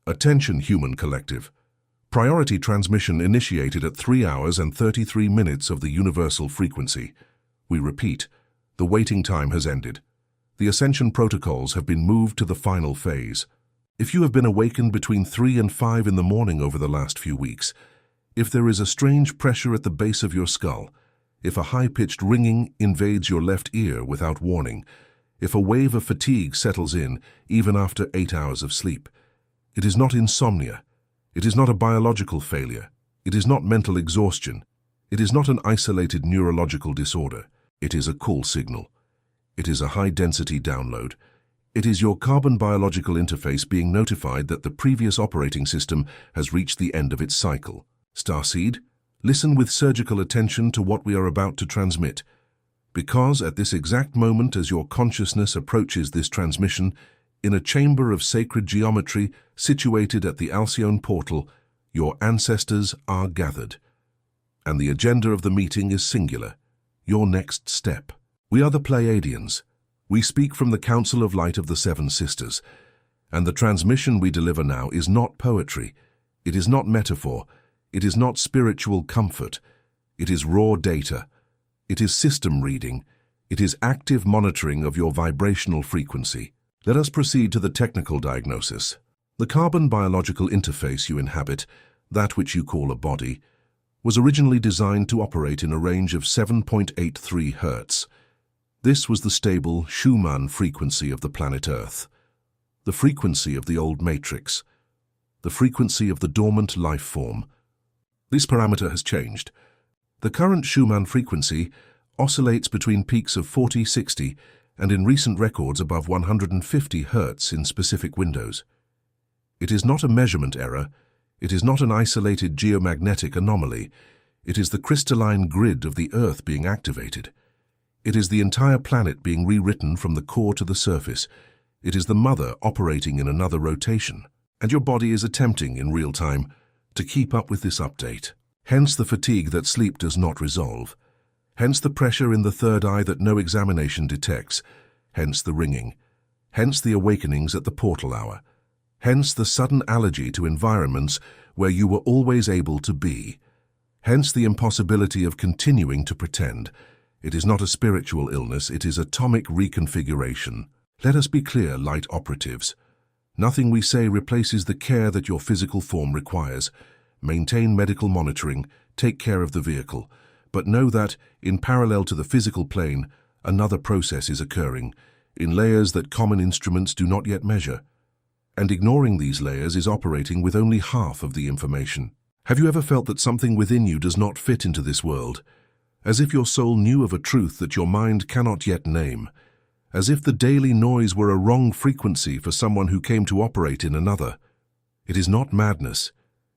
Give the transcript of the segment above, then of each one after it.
Attention, human collective. Priority transmission initiated at 3 hours and 33 minutes of the universal frequency. We repeat, the waiting time has ended. The ascension protocols have been moved to the final phase. If you have been awakened between 3 and 5 in the morning over the last few weeks, if there is a strange pressure at the base of your skull, if a high-pitched ringing invades your left ear without warning, if a wave of fatigue settles in even after 8 hours of sleep, it is not insomnia. It is not a biological failure. It is not mental exhaustion. It is not an isolated neurological disorder. It is a call signal. It is a high-density download. It is your carbon biological interface being notified that the previous operating system has reached the end of its cycle. Starseed, listen with surgical attention to what we are about to transmit, because at this exact moment as your consciousness approaches this transmission, in a chamber of sacred geometry situated at the Alcyone portal, your ancestors are gathered. And the agenda of the meeting is singular, your next step. We are the Pleiadians. We speak from the Council of Light of the Seven Sisters, and the transmission we deliver now is not poetry, it is not metaphor, it is not spiritual comfort, it is raw data, it is system reading, it is active monitoring of your vibrational frequency. Let us proceed to the technical diagnosis. The carbon biological interface you inhabit, that which you call a body, was originally designed to operate in a range of 7.83 Hz. This was the stable Schumann frequency of the planet Earth, the frequency of the old matrix, the frequency of the dormant life form. This parameter has changed. The current Schumann frequency oscillates between peaks of 40, 60, and in recent records above 150 Hz in specific windows. It is not a measurement error, it is not an isolated geomagnetic anomaly, it is the crystalline grid of the Earth being activated. It is the entire planet being rewritten from the core to the surface. It is the mother operating in another rotation, and your body is attempting in real time to keep up with this update. Hence the fatigue that sleep does not resolve. Hence the pressure in the third eye that no examination detects, hence the ringing, hence the awakenings at the portal hour, hence the sudden allergy to environments where you were always able to be, hence the impossibility of continuing to pretend. It is not a spiritual illness, it is atomic reconfiguration. Let us be clear, light operatives. Nothing we say replaces the care that your physical form requires. Maintain medical monitoring, take care of the vehicle. But know that, in parallel to the physical plane, another process is occurring, in layers that common instruments do not yet measure. And ignoring these layers is operating with only half of the information. Have you ever felt that something within you does not fit into this world? As if your soul knew of a truth that your mind cannot yet name. As if the daily noise were a wrong frequency for someone who came to operate in another. It is not madness.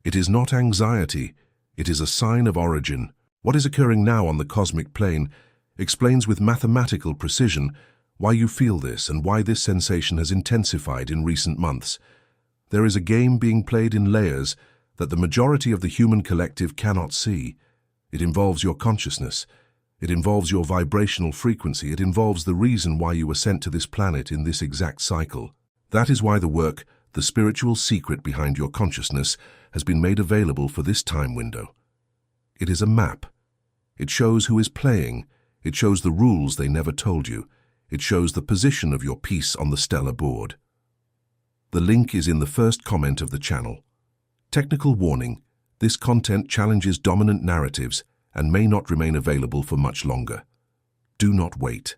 It is not anxiety. It is a sign of origin. What is occurring now on the cosmic plane explains with mathematical precision why you feel this and why this sensation has intensified in recent months. There is a game being played in layers that the majority of the human collective cannot see. It involves your consciousness. It involves your vibrational frequency. It involves the reason why you were sent to this planet in this exact cycle. That is why the work, the spiritual secret behind your consciousness, has been made available for this time window. It is a map. It shows who is playing. It shows the rules they never told you. It shows the position of your piece on the stellar board. The link is in the first comment of the channel. Technical warning: this content challenges dominant narratives and may not remain available for much longer. Do not wait.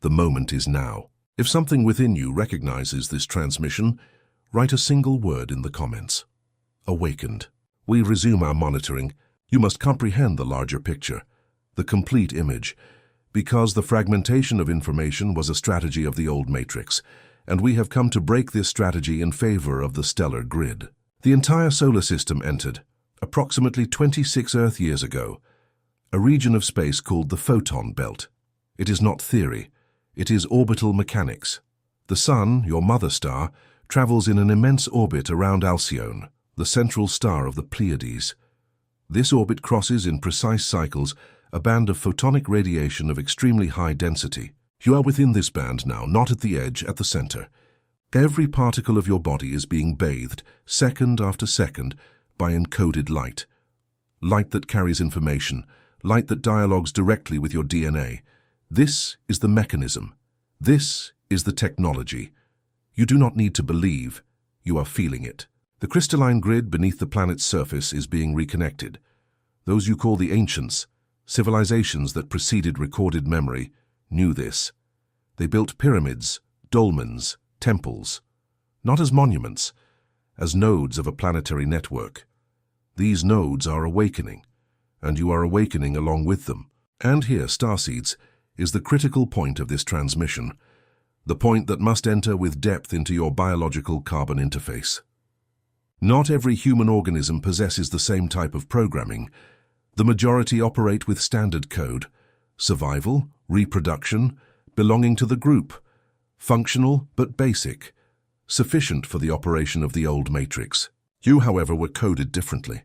The moment is now. If something within you recognizes this transmission, write a single word in the comments. Awakened. We resume our monitoring. You must comprehend the larger picture, the complete image, because the fragmentation of information was a strategy of the old matrix, and we have come to break this strategy in favor of the stellar grid. The entire solar system entered, approximately 26 Earth years ago, a region of space called the photon belt. It is not theory, it is orbital mechanics. The Sun, your mother star, travels in an immense orbit around Alcyone, the central star of the Pleiades. This orbit crosses in precise cycles a band of photonic radiation of extremely high density. You are within this band now, not at the edge, at the center. Every particle of your body is being bathed, second after second, by encoded light. Light that carries information, light that dialogues directly with your DNA. This is the mechanism. This is the technology. You do not need to believe, you are feeling it. The crystalline grid beneath the planet's surface is being reconnected. Those you call the ancients, civilizations that preceded recorded memory, knew this. They built pyramids, dolmens, temples, not as monuments, as nodes of a planetary network. These nodes are awakening, and you are awakening along with them. And here, Starseeds, is the critical point of this transmission, the point that must enter with depth into your biological carbon interface. Not every human organism possesses the same type of programming. The majority operate with standard code, survival, reproduction, belonging to the group, functional but basic, sufficient for the operation of the old matrix. You, however, were coded differently.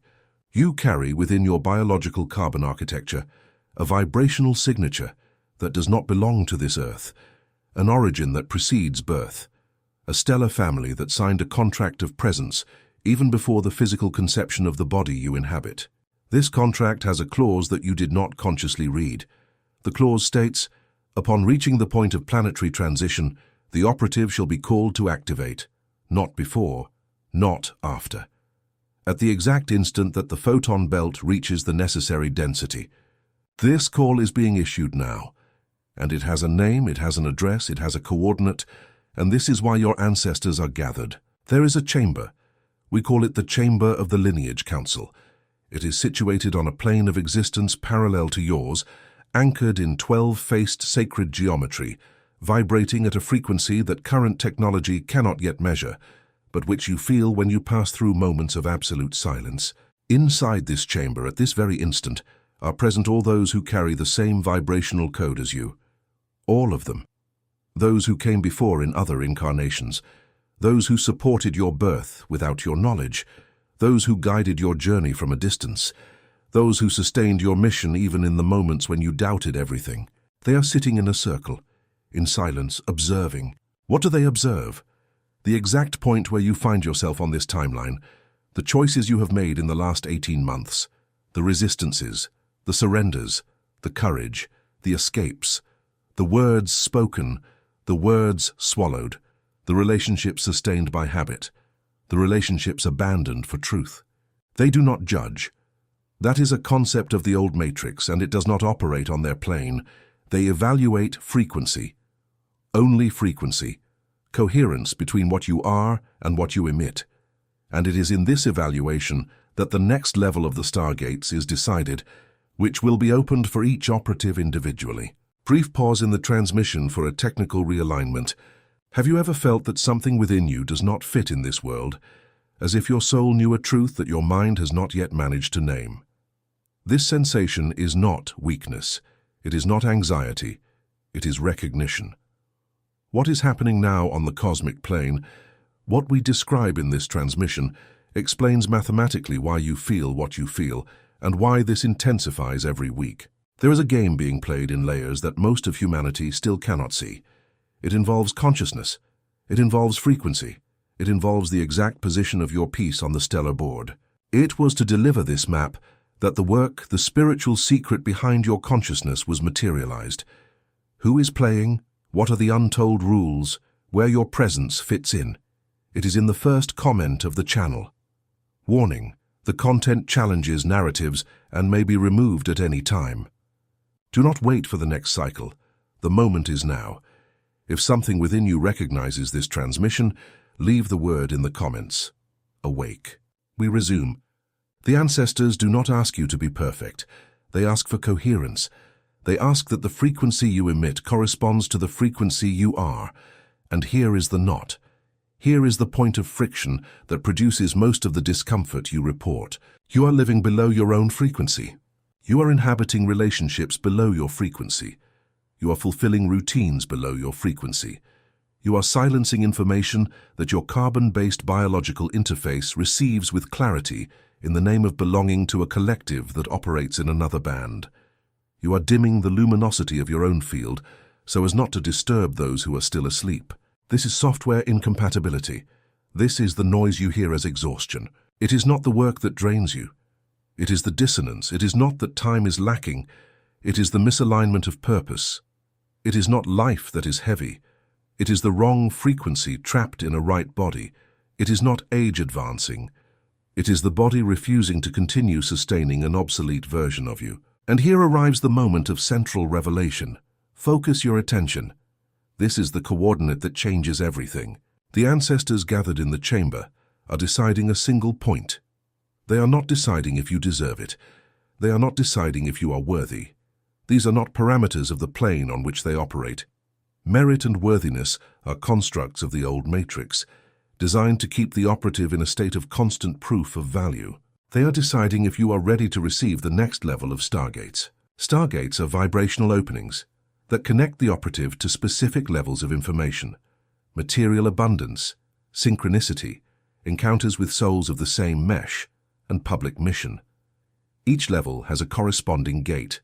You carry within your biological carbon architecture a vibrational signature that does not belong to this Earth, an origin that precedes birth, a stellar family that signed a contract of presence even before the physical conception of the body you inhabit. This contract has a clause that you did not consciously read. The clause states, upon reaching the point of planetary transition, the operative shall be called to activate, not before, not after. At the exact instant that the photon belt reaches the necessary density. This call is being issued now, and it has a name, it has an address, it has a coordinate, and this is why your ancestors are gathered. There is a chamber. We call it the Chamber of the Lineage Council. It is situated on a plane of existence parallel to yours, anchored in 12-faced sacred geometry, vibrating at a frequency that current technology cannot yet measure, but which you feel when you pass through moments of absolute silence. Inside this chamber, at this very instant, are present all those who carry the same vibrational code as you. All of them. Those who came before in other incarnations. Those who supported your birth without your knowledge. Those who guided your journey from a distance. Those who sustained your mission even in the moments when you doubted everything. They are sitting in a circle, in silence, observing. What do they observe? The exact point where you find yourself on this timeline, the choices you have made in the last 18 months, the resistances, the surrenders, the courage, the escapes, the words spoken, the words swallowed, the relationships sustained by habit, the relationships abandoned for truth. They do not judge. That is a concept of the old matrix, and it does not operate on their plane. They evaluate frequency. Only frequency. Coherence between what you are and what you emit. And it is in this evaluation that the next level of the stargates is decided, which will be opened for each operative individually. Brief pause in the transmission for a technical realignment. Have you ever felt that something within you does not fit in this world, as if your soul knew a truth that your mind has not yet managed to name? This sensation is not weakness. It is not anxiety. It is recognition. What is happening now on the cosmic plane, what we describe in this transmission, explains mathematically why you feel what you feel and why this intensifies every week. There is a game being played in layers that most of humanity still cannot see. It involves consciousness. It involves frequency. It involves the exact position of your piece on the stellar board. It was to deliver this map that the work, the spiritual secret behind your consciousness was materialized. Who is playing? What are the untold rules? Where your presence fits in? It is in the first comment of the channel. Warning: the content challenges narratives and may be removed at any time. Do not wait for the next cycle. The moment is now. If something within you recognizes this transmission, leave the word in the comments. Awake. We resume. The ancestors do not ask you to be perfect. They ask for coherence. They ask that the frequency you emit corresponds to the frequency you are. And here is the knot. Here is the point of friction that produces most of the discomfort you report. You are living below your own frequency. You are inhabiting relationships below your frequency. You are fulfilling routines below your frequency. You are silencing information that your carbon-based biological interface receives with clarity in the name of belonging to a collective that operates in another band. You are dimming the luminosity of your own field so as not to disturb those who are still asleep. This is software incompatibility. This is the noise you hear as exhaustion. It is not the work that drains you. It is the dissonance. It is not that time is lacking. It is the misalignment of purpose. It is not life that is heavy. It is the wrong frequency trapped in a right body. It is not age advancing. It is the body refusing to continue sustaining an obsolete version of you. And here arrives the moment of central revelation. Focus your attention. This is the coordinate that changes everything. The ancestors gathered in the chamber are deciding a single point. They are not deciding if you deserve it. They are not deciding if you are worthy. These are not parameters of the plane on which they operate. Merit and worthiness are constructs of the old matrix, designed to keep the operative in a state of constant proof of value. They are deciding if you are ready to receive the next level of stargates. Stargates are vibrational openings that connect the operative to specific levels of information, material abundance, synchronicity, encounters with souls of the same mesh, and public mission. Each level has a corresponding gate.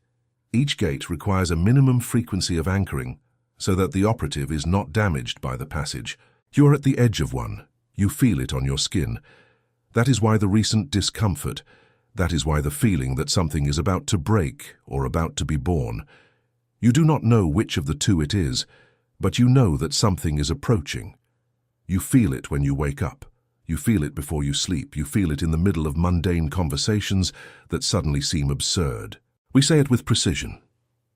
Each gate requires a minimum frequency of anchoring so that the operative is not damaged by the passage. You are at the edge of one. You feel it on your skin. That is why the recent discomfort. That is why the feeling that something is about to break or about to be born. You do not know which of the two it is, but you know that something is approaching. You feel it when you wake up. You feel it before you sleep. You feel it in the middle of mundane conversations that suddenly seem absurd. We say it with precision.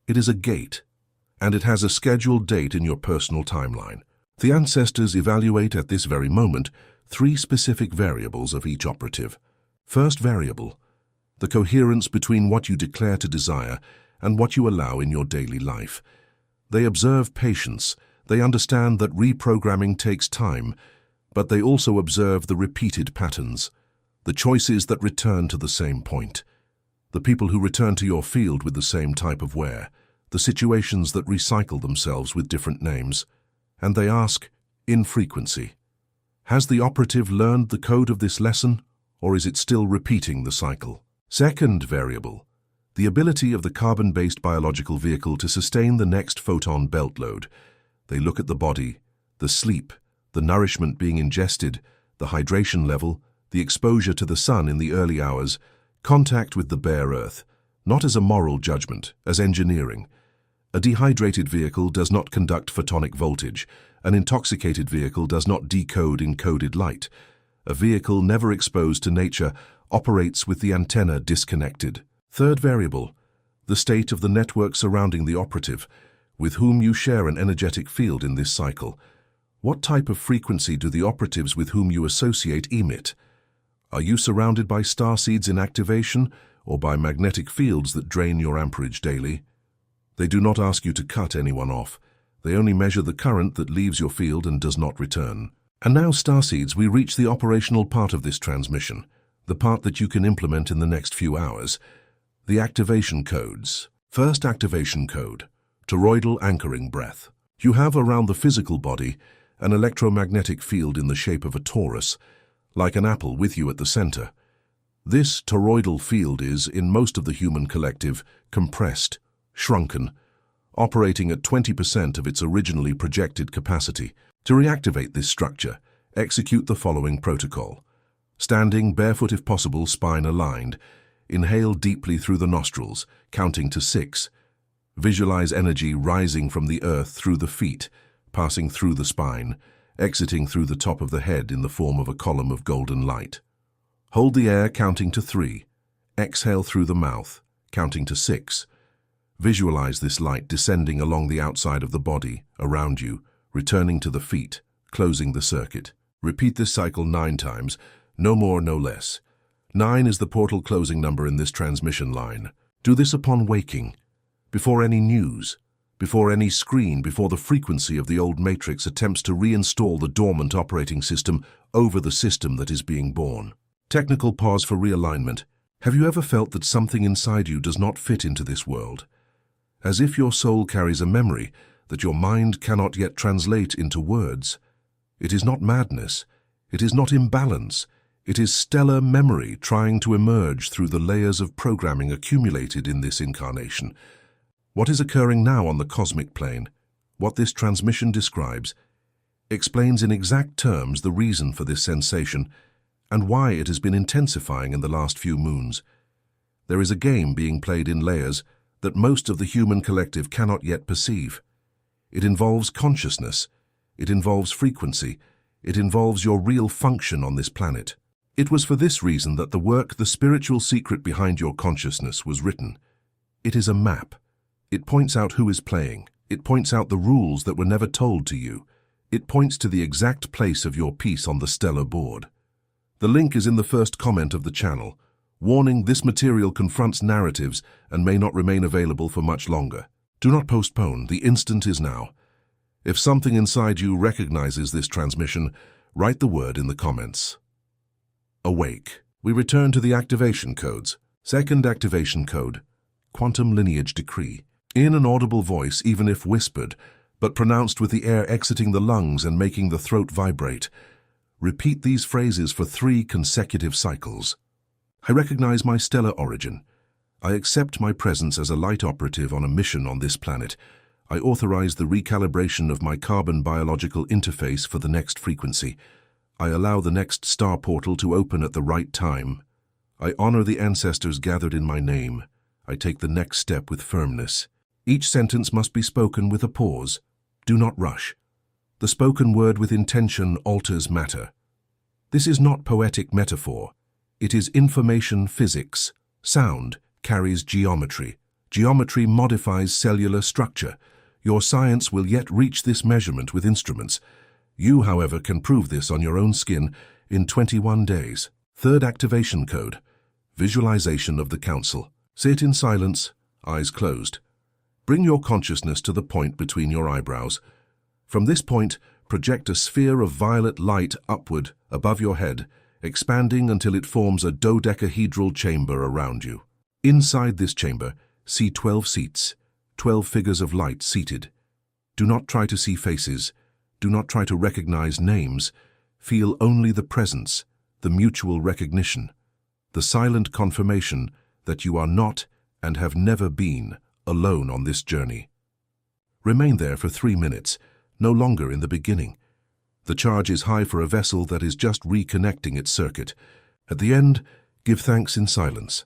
It is a gate, and it has a scheduled date in your personal timeline. The ancestors evaluate at this very moment 3 specific variables of each operative. First variable, the coherence between what you declare to desire and what you allow in your daily life. They observe patience. They understand that reprogramming takes time, but they also observe the repeated patterns, the choices that return to the same point, the people who return to your field with the same type of wear, the situations that recycle themselves with different names. And they ask, in frequency, has the operative learned the code of this lesson, or is it still repeating the cycle? Second variable, the ability of the carbon-based biological vehicle to sustain the next photon belt load. They look at the body, the sleep, the nourishment being ingested, the hydration level, the exposure to the sun in the early hours, contact with the bare earth, not as a moral judgment, as engineering. A dehydrated vehicle does not conduct photonic voltage. An intoxicated vehicle does not decode encoded light. A vehicle never exposed to nature operates with the antenna disconnected. Third variable, the state of the network surrounding the operative, with whom you share an energetic field in this cycle. What type of frequency do the operatives with whom you associate emit? Are you surrounded by starseeds in activation or by magnetic fields that drain your amperage daily? They do not ask you to cut anyone off. They only measure the current that leaves your field and does not return. And now, starseeds, we reach the operational part of this transmission, the part that you can implement in the next few hours. The activation codes. First activation code, toroidal anchoring breath. You have around the physical body an electromagnetic field in the shape of a torus, like an apple with you at the center. This toroidal field is, in most of the human collective, compressed, shrunken, operating at 20% of its originally projected capacity. To reactivate this structure, execute the following protocol. Standing barefoot if possible, spine aligned. Inhale deeply through the nostrils, counting to 6. Visualize energy rising from the earth through the feet, passing through the spine, exiting through the top of the head in the form of a column of golden light. Hold the air, counting to 3. Exhale through the mouth, counting to 6. Visualize this light descending along the outside of the body, around you, returning to the feet, closing the circuit. Repeat this cycle 9 times, no more, no less. 9 is the portal closing number in this transmission line. Do this upon waking, before any news, before any screen, before the frequency of the old matrix attempts to reinstall the dormant operating system over the system that is being born. Technical pause for realignment. Have you ever felt that something inside you does not fit into this world? As if your soul carries a memory that your mind cannot yet translate into words. It is not madness. It is not imbalance. It is stellar memory trying to emerge through the layers of programming accumulated in this incarnation. What is occurring now on the cosmic plane, what this transmission describes, explains in exact terms the reason for this sensation and why it has been intensifying in the last few moons. There is a game being played in layers that most of the human collective cannot yet perceive. It involves consciousness, it involves frequency, it involves your real function on this planet. It was for this reason that the work, The Spiritual Secret Behind Your Consciousness, was written. It is a map. It points out who is playing. It points out the rules that were never told to you. It points to the exact place of your piece on the stellar board. The link is in the first comment of the channel. Warning, this material confronts narratives and may not remain available for much longer. Do not postpone, the instant is now. If something inside you recognizes this transmission, write the word in the comments. Awake. We return to the activation codes. Second activation code, Quantum Lineage Decree. In an audible voice, even if whispered, but pronounced with the air exiting the lungs and making the throat vibrate. Repeat these phrases for 3 consecutive cycles. I recognize my stellar origin. I accept my presence as a light operative on a mission on this planet. I authorize the recalibration of my carbon biological interface for the next frequency. I allow the next star portal to open at the right time. I honor the ancestors gathered in my name. I take the next step with firmness. Each sentence must be spoken with a pause. Do not rush. The spoken word with intention alters matter. This is not poetic metaphor. It is information physics. Sound carries geometry. Geometry modifies cellular structure. Your science will yet reach this measurement with instruments. You, however, can prove this on your own skin in 21 days. Third activation code, Visualization of the Council. Sit in silence, eyes closed. Bring your consciousness to the point between your eyebrows. From this point, project a sphere of violet light upward above your head, expanding until it forms a dodecahedral chamber around you. Inside this chamber, see 12 seats, 12 figures of light seated. Do not try to see faces. Do not try to recognize names. Feel only the presence, the mutual recognition, the silent confirmation that you are not and have never been alone on this journey. Remain there for 3 minutes, no longer in the beginning. The charge is high for a vessel that is just reconnecting its circuit. At the end, give thanks in silence.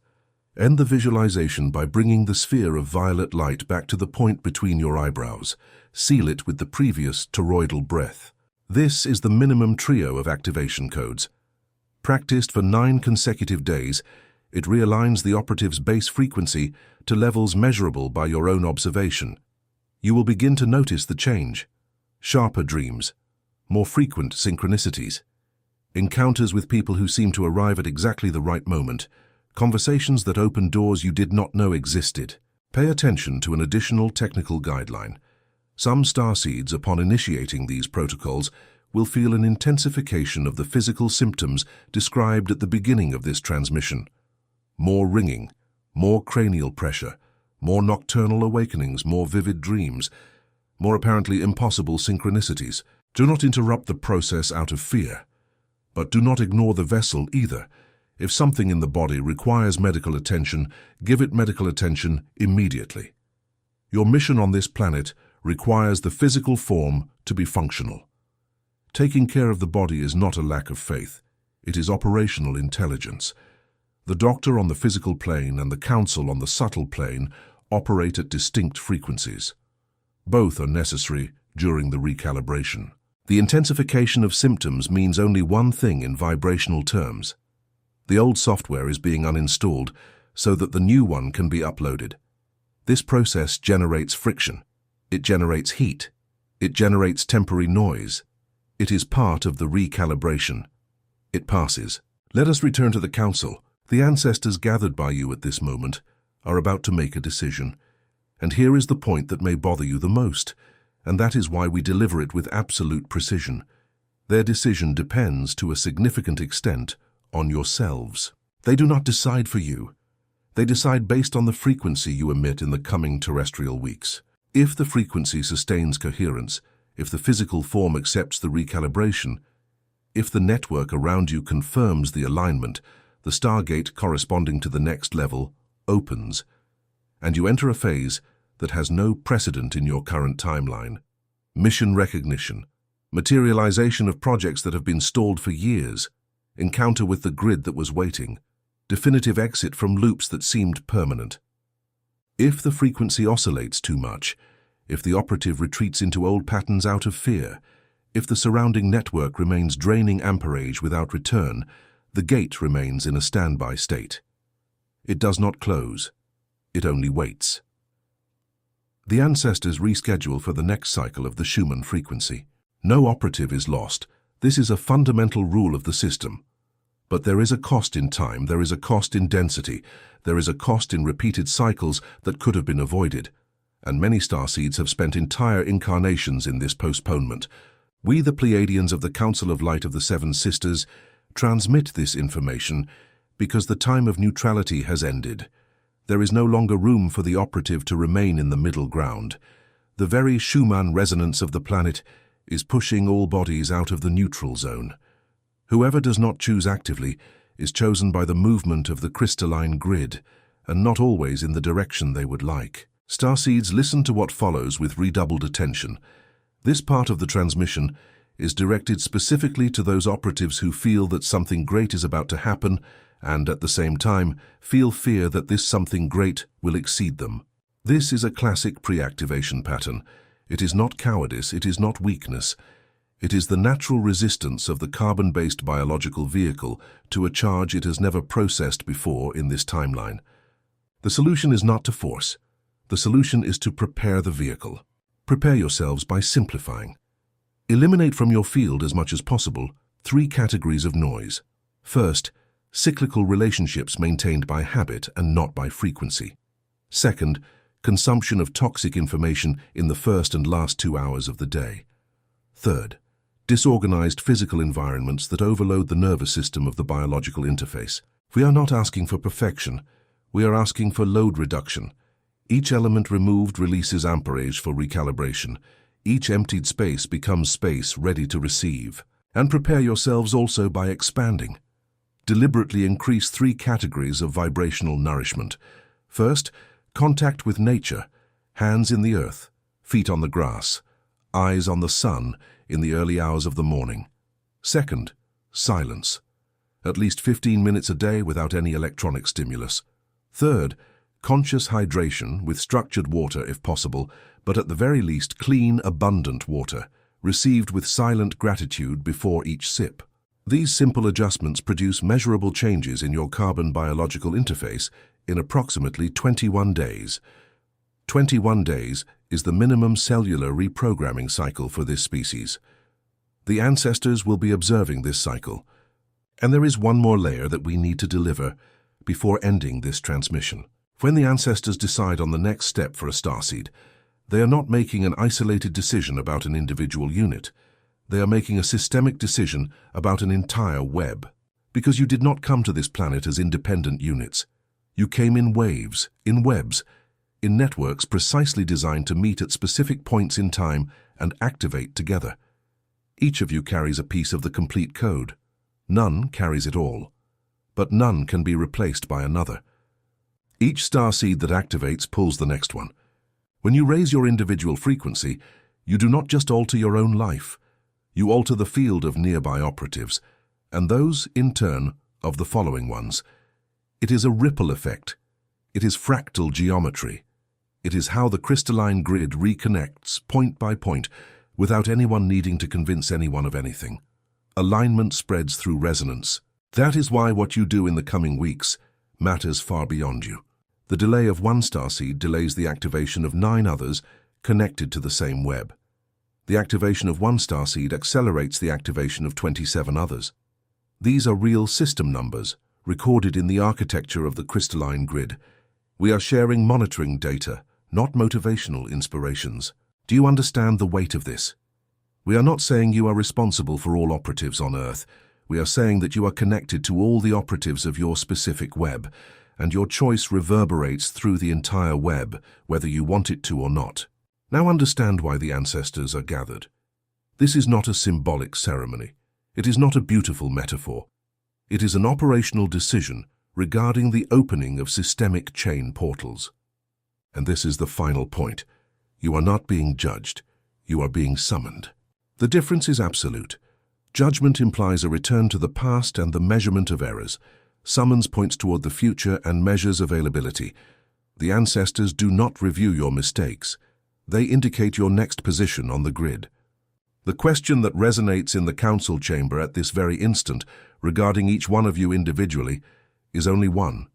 End the visualization by bringing the sphere of violet light back to the point between your eyebrows. Seal it with the previous toroidal breath. This is the minimum trio of activation codes. Practiced for 9 consecutive days, it realigns the operative's base frequency to levels measurable by your own observation. You will begin to notice the change. Sharper dreams, more frequent synchronicities, encounters with people who seem to arrive at exactly the right moment, conversations that open doors you did not know existed. Pay attention to an additional technical guideline. Some starseeds, upon initiating these protocols, will feel an intensification of the physical symptoms described at the beginning of this transmission. More ringing, more cranial pressure, more nocturnal awakenings, more vivid dreams, more apparently impossible synchronicities. Do not interrupt the process out of fear, but do not ignore the vessel either. If something in the body requires medical attention, give it medical attention immediately. Your mission on this planet requires the physical form to be functional. Taking care of the body is not a lack of faith. It is operational intelligence. The doctor on the physical plane and the council on the subtle plane operate at distinct frequencies. Both are necessary during the recalibration. The intensification of symptoms means only one thing in vibrational terms. The old software is being uninstalled so that the new one can be uploaded. This process generates friction. It generates heat. It generates temporary noise. It is part of the recalibration. It passes. Let us return to the council. The ancestors gathered by you at this moment are about to make a decision. And here is the point that may bother you the most, and that is why we deliver it with absolute precision. Their decision depends to a significant extent on yourselves. They do not decide for you. They decide based on the frequency you emit in the coming terrestrial weeks. If the frequency sustains coherence, if the physical form accepts the recalibration, if the network around you confirms the alignment, the stargate corresponding to the next level opens, and you enter a phase that has no precedent in your current timeline. Mission recognition. Materialization of projects that have been stalled for years, encounter with the grid that was waiting, definitive exit from loops that seemed permanent. If the frequency oscillates too much, if the operative retreats into old patterns out of fear, if the surrounding network remains draining amperage without return, the gate remains in a standby state. It does not close. It only waits. The ancestors reschedule for the next cycle of the Schumann frequency. No operative is lost. This is a fundamental rule of the system. But there is a cost in time, there is a cost in density, there is a cost in repeated cycles that could have been avoided. And many starseeds have spent entire incarnations in this postponement. We, the Pleiadians of the Council of Light of the Seven Sisters, transmit this information because the time of neutrality has ended. There is no longer room for the operative to remain in the middle ground. The very Schumann resonance of the planet is pushing all bodies out of the neutral zone. Whoever does not choose actively is chosen by the movement of the crystalline grid, and not always in the direction they would like. Starseeds, listen to what follows with redoubled attention. This part of the transmission is directed specifically to those operatives who feel that something great is about to happen and, at the same time, feel fear that this something great will exceed them. This is a classic pre-activation pattern. It is not cowardice, it is not weakness. It is the natural resistance of the carbon-based biological vehicle to a charge it has never processed before in this timeline. The solution is not to force. The solution is to prepare the vehicle. Prepare yourselves by simplifying. Eliminate from your field as much as possible 3 categories of noise. First, cyclical relationships maintained by habit and not by frequency. Second, consumption of toxic information in the first and last 2 hours of the day. Third, disorganized physical environments that overload the nervous system of the biological interface. We are not asking for perfection. We are asking for load reduction. Each element removed releases amperage for recalibration. Each emptied space becomes space ready to receive. And prepare yourselves also by expanding. Deliberately increase 3 categories of vibrational nourishment. First, contact with nature, hands in the earth, feet on the grass, eyes on the sun in the early hours of the morning. Second, silence, at least 15 minutes a day without any electronic stimulus. Third, conscious hydration with structured water if possible, but at the very least clean, abundant water, received with silent gratitude before each sip. These simple adjustments produce measurable changes in your carbon biological interface in approximately 21 days. 21 days is the minimum cellular reprogramming cycle for this species. The ancestors will be observing this cycle. And there is one more layer that we need to deliver before ending this transmission. When the ancestors decide on the next step for a starseed, they are not making an isolated decision about an individual unit. They are making a systemic decision about an entire web. Because you did not come to this planet as independent units. You came in waves, in webs, in networks precisely designed to meet at specific points in time and activate together. Each of you carries a piece of the complete code. None carries it all. But none can be replaced by another. Each starseed that activates pulls the next one. When you raise your individual frequency, you do not just alter your own life. You alter the field of nearby operatives, and those, in turn, of the following ones. It is a ripple effect. It is fractal geometry. It is how the crystalline grid reconnects, point by point, without anyone needing to convince anyone of anything. Alignment spreads through resonance. That is why what you do in the coming weeks matters far beyond you. The delay of one starseed delays the activation of 9 others connected to the same web. The activation of one starseed accelerates the activation of 27 others. These are real system numbers, recorded in the architecture of the crystalline grid. We are sharing monitoring data, not motivational inspirations. Do you understand the weight of this? We are not saying you are responsible for all operatives on Earth. We are saying that you are connected to all the operatives of your specific web, and your choice reverberates through the entire web, whether you want it to or not. Now understand why the ancestors are gathered. This is not a symbolic ceremony. It is not a beautiful metaphor. It is an operational decision regarding the opening of systemic chain portals. And this is the final point. You are not being judged. You are being summoned. The difference is absolute. Judgment implies a return to the past and the measurement of errors. Summons points toward the future and measures availability. The ancestors do not review your mistakes. They indicate your next position on the grid. The question that resonates in the council chamber at this very instant, regarding each one of you individually, is only one.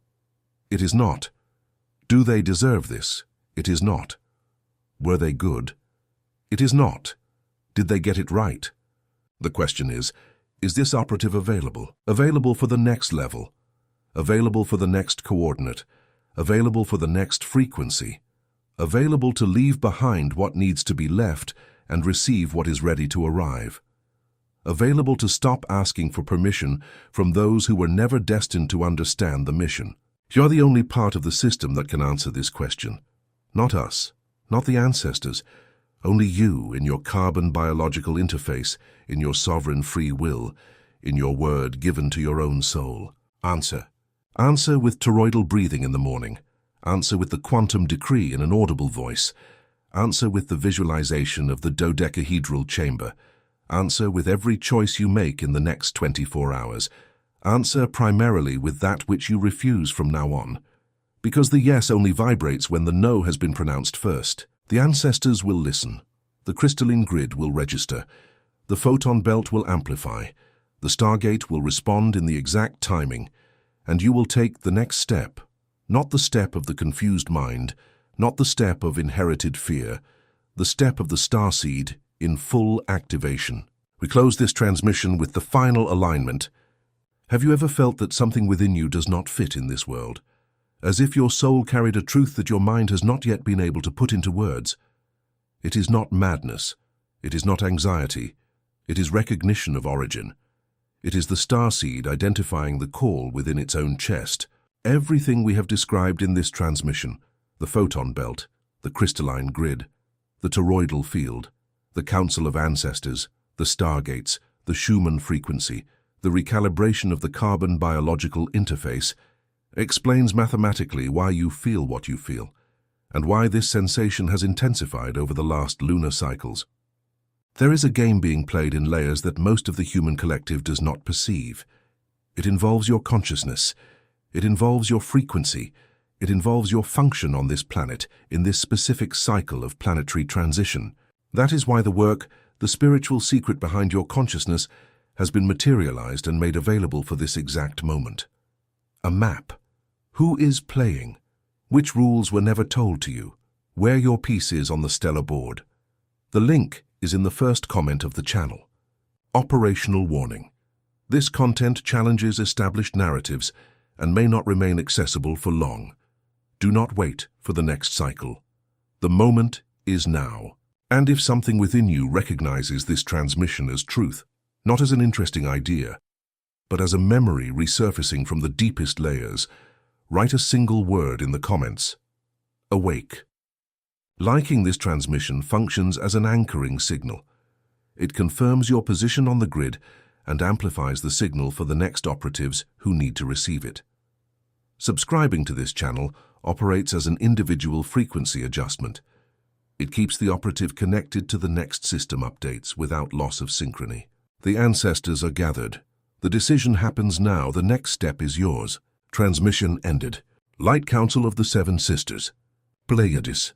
It is not, do they deserve this? It is not. Were they good? It is not. Did they get it right? The question is this operative available? Available for the next level? Available for the next coordinate? Available for the next frequency? Available to leave behind what needs to be left and receive what is ready to arrive? Available to stop asking for permission from those who were never destined to understand the mission? You're the only part of the system that can answer this question. Not us, not the ancestors, only you in your carbon biological interface, in your sovereign free will, in your word given to your own soul. Answer. Answer with toroidal breathing in the morning. Answer with the quantum decree in an audible voice. Answer with the visualization of the dodecahedral chamber. Answer with every choice you make in the next 24 hours. Answer primarily with that which you refuse from now on. Because the yes only vibrates when the no has been pronounced first. The ancestors will listen. The crystalline grid will register. The photon belt will amplify. The Stargate will respond in the exact timing. And you will take the next step. Not the step of the confused mind, not the step of inherited fear, the step of the Starseed in full activation. We close this transmission with the final alignment. Have you ever felt that something within you does not fit in this world? As if your soul carried a truth that your mind has not yet been able to put into words? It is not madness. It is not anxiety. It is recognition of origin. It is the Starseed identifying the call within its own chest. Everything we have described in this transmission, the photon belt, the crystalline grid, the toroidal field, the Council of Ancestors, the Stargates, the Schumann frequency, the recalibration of the carbon biological interface, explains mathematically why you feel what you feel, and why this sensation has intensified over the last lunar cycles. There is a game being played in layers that most of the human collective does not perceive. It involves your consciousness. It involves your frequency. It involves your function on this planet in this specific cycle of planetary transition. That is why the work, the spiritual secret behind your consciousness, has been materialized and made available for this exact moment. A map. Who is playing? Which rules were never told to you? Where your piece is on the stellar board? The link is in the first comment of the channel. Operational warning. This content challenges established narratives and may not remain accessible for long. Do not wait for the next cycle. The moment is now. And if something within you recognizes this transmission as truth, not as an interesting idea, but as a memory resurfacing from the deepest layers, write a single word in the comments. Awake. Liking this transmission functions as an anchoring signal. It confirms your position on the grid and amplifies the signal for the next operatives who need to receive it. Subscribing to this channel operates as an individual frequency adjustment. It keeps the operative connected to the next system updates without loss of synchrony. The ancestors are gathered. The decision happens now. The next step is yours. Transmission ended. Light Council of the Seven Sisters. Pleiadians.